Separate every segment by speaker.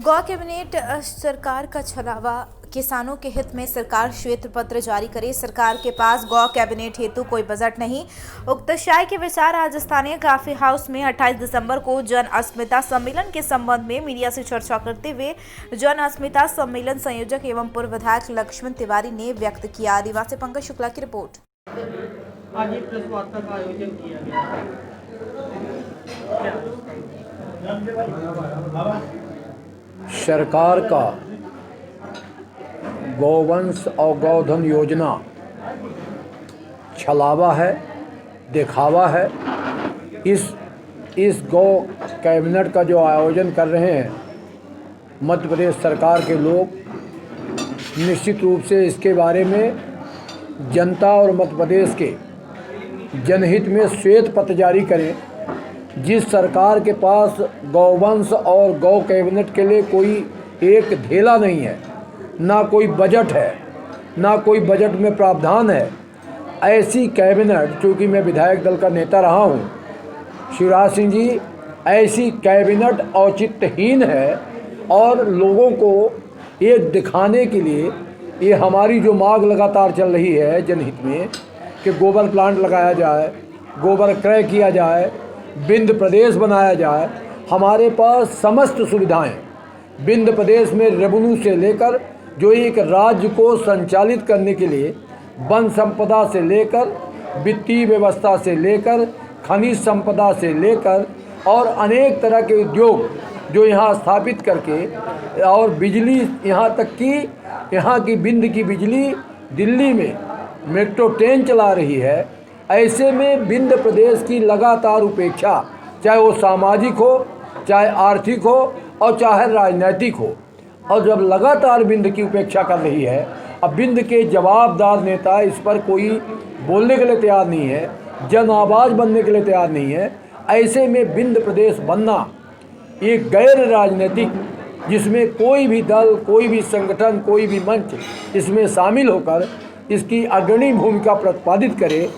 Speaker 1: गौ कैबिनेट सरकार का छलावा, किसानों के हित में सरकार श्वेत पत्र जारी करे। सरकार के पास गौ कैबिनेट हेतु कोई बजट नहीं। उक्त शाय के विचार आज स्थानीय काफी हाउस में 28 दिसंबर को जन अस्मिता सम्मेलन के संबंध में मीडिया से चर्चा करते हुए जन अस्मिता सम्मेलन संयोजक एवं पूर्व विधायक लक्ष्मण तिवारी ने व्यक्त किया। आदिवासी पंकज शुक्ला की रिपोर्ट।
Speaker 2: आज एक प्रेस वार्ता का आयोजन किया गया।
Speaker 3: सरकार का गौवंश और गौधन योजना छलावा है, दिखावा है। इस गौ कैबिनेट का जो आयोजन कर रहे हैं मध्य प्रदेश सरकार के लोग, निश्चित रूप से इसके बारे में जनता और मध्य प्रदेश के जनहित में श्वेत पत्र जारी करें। जिस सरकार के पास गौवंश और गौ कैबिनेट के लिए कोई एक ढेला नहीं है, ना कोई बजट है, ना कोई बजट में प्रावधान है, ऐसी कैबिनेट, चूँकि मैं विधायक दल का नेता रहा हूँ, शिवराज सिंह जी, ऐसी कैबिनेट औचित्यहीन है। और लोगों को एक दिखाने के लिए ये हमारी जो मांग लगातार चल रही है जनहित में कि गोबर प्लांट लगाया जाए, गोबर क्रय किया जाए, विंध्य प्रदेश बनाया जाए। हमारे पास समस्त सुविधाएं विंध्य प्रदेश में रेवेन्यू से लेकर जो एक राज्य को संचालित करने के लिए वन संपदा से लेकर वित्तीय व्यवस्था से लेकर खनिज संपदा से लेकर और अनेक तरह के उद्योग जो यहाँ स्थापित करके और बिजली, यहाँ तक कि यहाँ की विंध्य की बिजली दिल्ली में मेट्रो ट्रेन चला रही है। ऐसे में विंध्य प्रदेश की लगातार उपेक्षा, चाहे वो सामाजिक हो, चाहे आर्थिक हो और चाहे राजनैतिक हो, और जब लगातार विंध्य की उपेक्षा कर रही है, अब विंध्य के जवाबदार नेता इस पर कोई बोलने के लिए तैयार नहीं है, जन आवाज़ बनने के लिए तैयार नहीं है। ऐसे में विंध्य प्रदेश बनना एक गैर राजनीतिक, जिसमें कोई भी दल, कोई भी संगठन, कोई भी मंच इसमें शामिल होकर इसकी अग्रणी भूमिका प्रतिपादित करे।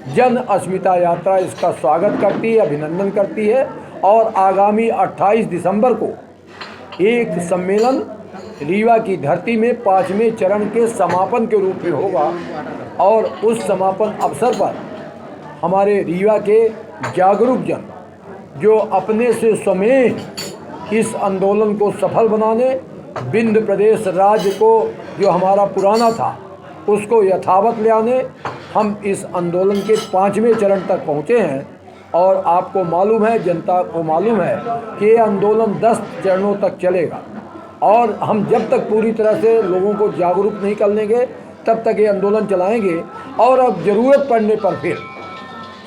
Speaker 3: जन अस्मिता यात्रा इसका स्वागत करती है, अभिनंदन करती है। और आगामी 28 दिसंबर को एक सम्मेलन रीवा की धरती में 5वें चरण के समापन के रूप में होगा। और उस समापन अवसर पर हमारे रीवा के जागरूक जन जो अपने से स्वमेव इस आंदोलन को सफल बनाने, विंध्य प्रदेश राज्य को जो हमारा पुराना था उसको यथावत ले आने, हम इस आंदोलन के 5वें चरण तक पहुँचे हैं। और आपको मालूम है, जनता को मालूम है कि ये आंदोलन 10 चरणों तक चलेगा। और हम जब तक पूरी तरह से लोगों को जागरूक नहीं कर लेंगे तब तक ये आंदोलन चलाएंगे। और अब ज़रूरत पड़ने पर फिर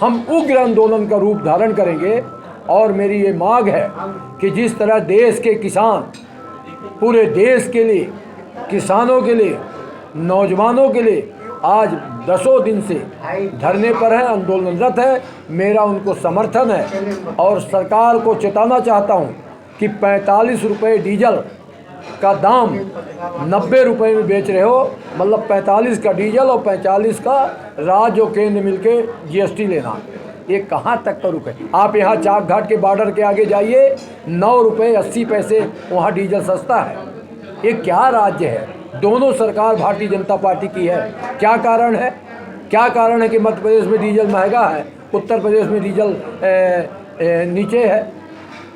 Speaker 3: हम उग्र आंदोलन का रूप धारण करेंगे। और मेरी ये मांग है कि जिस तरह देश के किसान पूरे देश के लिए, किसानों के लिए, नौजवानों के लिए आज 10 दिन से धरने पर है, आंदोलनरत है, मेरा उनको समर्थन है। और सरकार को चेताना चाहता हूं कि 45 रुपये डीजल का दाम 90 रुपये में बेच रहे हो, मतलब 45 का डीजल और 45 का राज्य और केंद्र मिलके जीएसटी लेना, ये कहाँ तक का रुके। आप यहाँ चाक घाट के बॉर्डर के आगे जाइए, 9 रुपये 80 पैसे वहाँ डीजल सस्ता है। ये क्या राज्य है? दोनों सरकार भारतीय जनता पार्टी की है। क्या कारण है? क्या कारण है कि मध्य प्रदेश में डीजल महंगा है, उत्तर प्रदेश में डीजल नीचे है?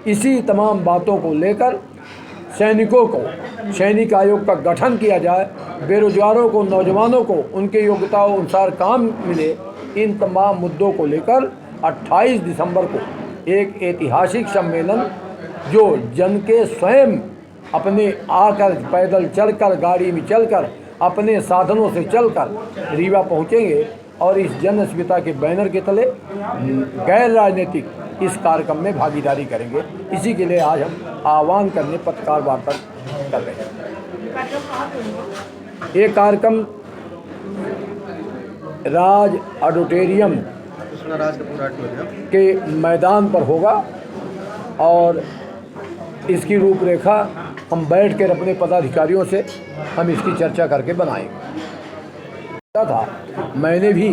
Speaker 3: इसी तमाम बातों को लेकर सैनिकों को सैनिक आयोग का गठन किया जाए, बेरोजगारों को, नौजवानों को उनके योग्यताओं अनुसार काम मिले। इन तमाम मुद्दों को लेकर 28 दिसंबर को एक ऐतिहासिक सम्मेलन जो जन के स्वयं अपने आकर, पैदल चलकर, गाड़ी में चलकर, अपने साधनों से चलकर रीवा पहुंचेंगे और इस जन अस्मिता के बैनर के तले गैर राजनीतिक इस कार्यक्रम में भागीदारी करेंगे। इसी के लिए आज हम आह्वान करने पत्रकार वार्ता कर रहे हैं। ये कार्यक्रम राज ऑडिटोरियम के मैदान पर होगा और इसकी रूपरेखा हम बैठ कर अपने पदाधिकारियों से हम इसकी चर्चा करके बनाएंगे। मैंने भी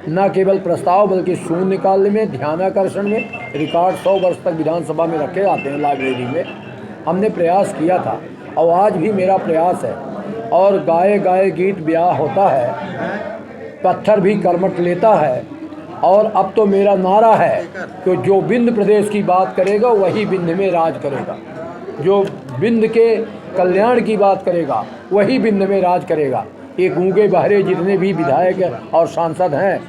Speaker 3: न केवल प्रस्ताव बल्कि शून्य निकालने में, ध्यानाकर्षण में, रिकॉर्ड 100 वर्ष तक विधानसभा में रखे जाते हैं लाइब्रेरी में, हमने प्रयास किया था और आज भी मेरा प्रयास है। और गाए गाए गीत ब्याह होता है, पत्थर भी कर्मठ लेता है। और अब तो मेरा नारा है कि जो विंध्य प्रदेश की बात करेगा वही विंध्य में राज करेगा, जो विंध्य के कल्याण की बात करेगा वही विंध्य में राज करेगा। ये गूंगे बहरे जितने भी विधायक और सांसद हैं,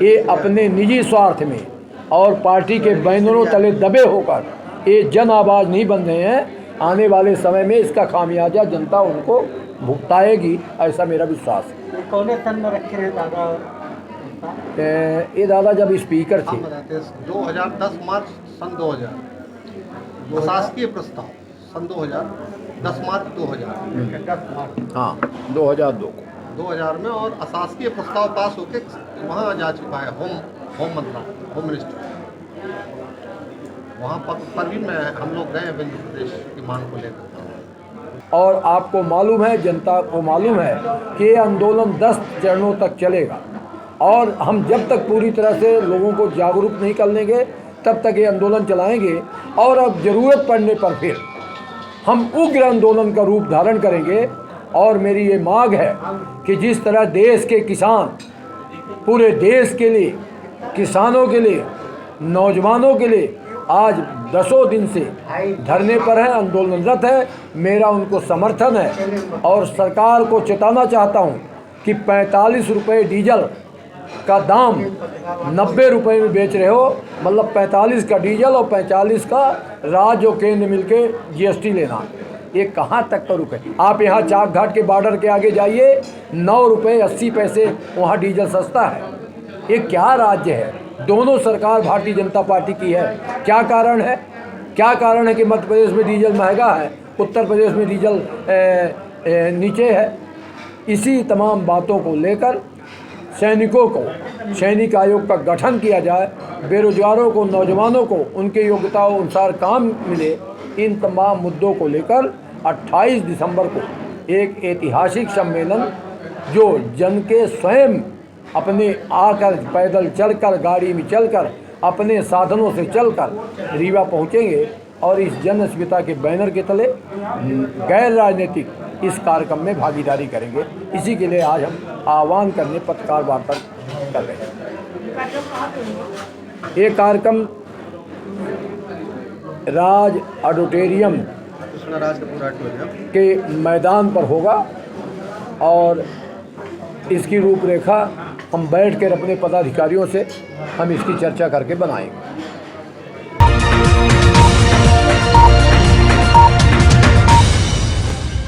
Speaker 3: ये अपने निजी स्वार्थ में और पार्टी के बैनरों तले दबे होकर ये जन आवाज़ नहीं बन रहे हैं। आने वाले समय में इसका खामियाजा जनता उनको भुगताएगी, ऐसा मेरा विश्वास है।
Speaker 2: कौन सन में रखे हैं दादा?
Speaker 3: ये दादा जब स्पीकर थे
Speaker 4: 2010 मार्च सन 2000, शासकीय प्रस्ताव सन 10 मार्च 2000,
Speaker 3: हाँ 2002 को
Speaker 4: 2000 में, और अशासकीय प्रस्ताव पास होके वहाँ जा चुका है होम मंत्रालय, होम मिनिस्ट्री। वहाँ पर भी हम लोग गए विंध्य प्रदेश की मांग को लेकर।
Speaker 3: और आपको मालूम है, जनता को मालूम है कि ये आंदोलन 10 चरणों तक चलेगा और हम जब तक पूरी तरह से लोगों को जागरूक नहीं कर लेंगे तब तक ये आंदोलन चलाएंगे। और अब ज़रूरत पड़ने पर फिर हम उग्र आंदोलन का रूप धारण करेंगे। और मेरी ये मांग है कि जिस तरह देश के किसान पूरे देश के लिए, किसानों के लिए, नौजवानों के लिए आज 10 दिन से धरने पर है, आंदोलनरत है, मेरा उनको समर्थन है। और सरकार को चेताना चाहता हूँ कि 45 रुपये डीजल का दाम 90 रुपये में बेच रहे हो, मतलब 45 का डीजल और 45 का राज्य और केंद्र मिलके GST लेना, ये कहाँ तक का रुके? आप यहाँ चाक घाट के बॉर्डर के आगे जाइए, 9 रुपये 80 पैसे वहाँ डीजल सस्ता है। ये क्या राज्य है? दोनों सरकार भारतीय जनता पार्टी की है। क्या कारण है? क्या कारण है कि मध्य प्रदेश में डीजल महंगा है, उत्तर प्रदेश में डीजल नीचे है? इसी तमाम बातों को लेकर सैनिकों को सैनिक आयोग का गठन किया जाए, बेरोजगारों को, नौजवानों को उनके योग्यताओं अनुसार काम मिले। इन तमाम मुद्दों को लेकर 28 दिसंबर को एक ऐतिहासिक सम्मेलन जो जन के स्वयं अपने आकर, पैदल चलकर, गाड़ी में चलकर, अपने साधनों से चलकर रीवा पहुंचेंगे और इस जन अस्मिता के बैनर के तले गैर राजनीतिक इस कार्यक्रम में भागीदारी करेंगे। इसी के लिए आज हम आह्वान करने पत्रकार वार्ता कर रहे हैं। ये कार्यक्रम राज ऑडिटोरियम के मैदान पर होगा और इसकी रूपरेखा हम बैठ कर अपने पदाधिकारियों से हम इसकी चर्चा करके बनाएंगे।